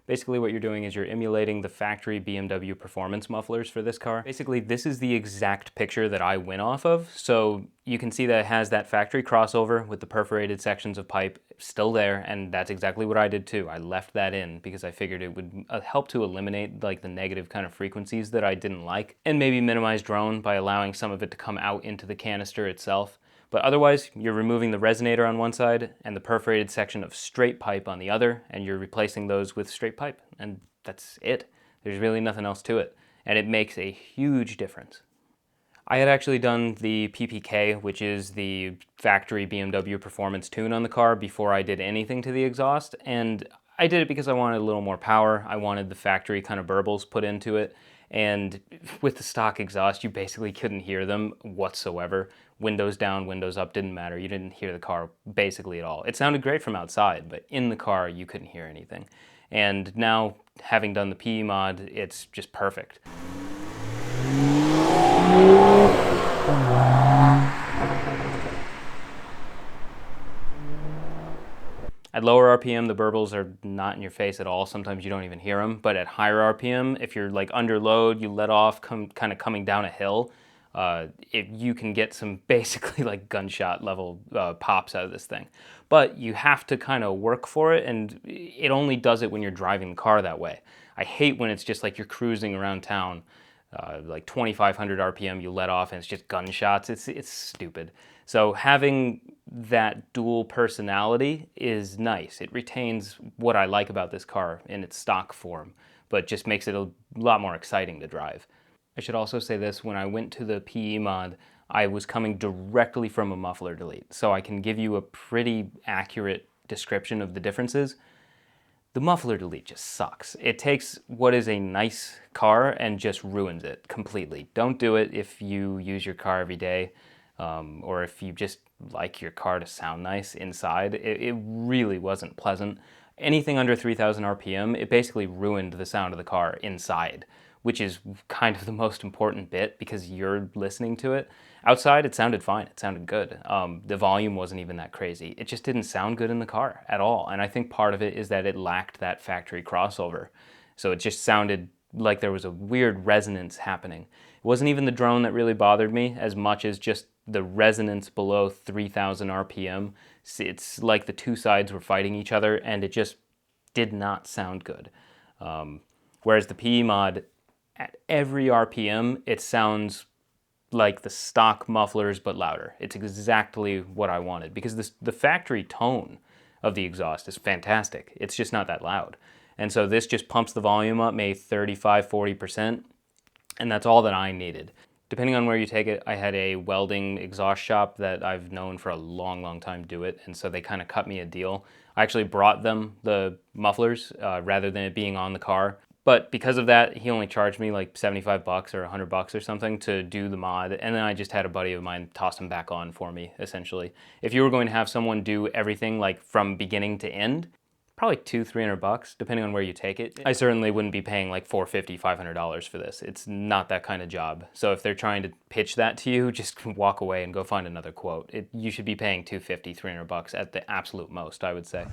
Basically what you're doing is you're emulating the factory BMW performance mufflers for this car. Basically, this is the exact picture that I went off of. So you can see that it has that factory crossover with the perforated sections of pipe still there, and that's exactly what I did too. I left that in because I figured it would help to eliminate like the negative kind of frequencies that I didn't like, and maybe minimize drone by allowing some of it to come out into the canister itself. But otherwise, you're removing the resonator on one side and the perforated section of straight pipe on the other, and you're replacing those with straight pipe. And that's it. There's really nothing else to it. And it makes a huge difference. I had actually done the PPK, which is the factory BMW performance tune on the car, before I did anything to the exhaust, and I did it because I wanted a little more power. I wanted the factory kind of burbles put into it, and with the stock exhaust, you basically couldn't hear them whatsoever. Windows down, windows up, didn't matter. You didn't hear the car basically at all. It sounded great from outside, but in the car, you couldn't hear anything. And now, having done the PE mod, it's just perfect. At lower RPM, the burbles are not in your face at all. Sometimes you don't even hear them. But at higher RPM, if you're like under load, you let off, kind of coming down a hill, you can get some basically like gunshot level pops out of this thing. But you have to kind of work for it, and it only does it when you're driving the car that way. I hate when it's just like you're cruising around town, like 2,500 RPM, you let off and it's just gunshots. It's stupid. So having that dual personality is nice. It retains what I like about this car in its stock form, but just makes it a lot more exciting to drive. I should also say this, when I went to the PE mod, I was coming directly from a muffler delete, so I can give you a pretty accurate description of the differences. The muffler delete just sucks. It takes what is a nice car and just ruins it completely. Don't do it if you use your car every day, or if you just like your car to sound nice inside. It really wasn't pleasant. Anything under 3,000 RPM, it basically ruined the sound of the car inside, which is kind of the most important bit because you're listening to it. Outside, it sounded fine. It sounded good. The volume wasn't even that crazy. It just didn't sound good in the car at all. And I think part of it is that it lacked that factory crossover. So it just sounded like there was a weird resonance happening. It wasn't even the drone that really bothered me as much as just the resonance below 3,000 RPM. It's like the two sides were fighting each other, and it just did not sound good. Whereas the PE mod, at every RPM, it sounds like the stock mufflers, but louder. It's exactly what I wanted, because the factory tone of the exhaust is fantastic. It's just not that loud. And so this just pumps the volume up, maybe 35, 40%, and that's all that I needed. Depending on where you take it, I had a welding exhaust shop that I've known for a long, long time do it, and so they kind of cut me a deal. I actually brought them the mufflers rather than it being on the car. But because of that, he only charged me like 75 bucks or 100 bucks or something to do the mod, and then I just had a buddy of mine toss them back on for me, essentially. If you were going to have someone do everything like from beginning to end, probably $200-300 bucks, depending on where you take it. I certainly wouldn't be paying like $450-500 for this. It's not that kind of job. So if they're trying to pitch that to you, just walk away and go find another quote. You should be paying $250-300 bucks at the absolute most, I would say.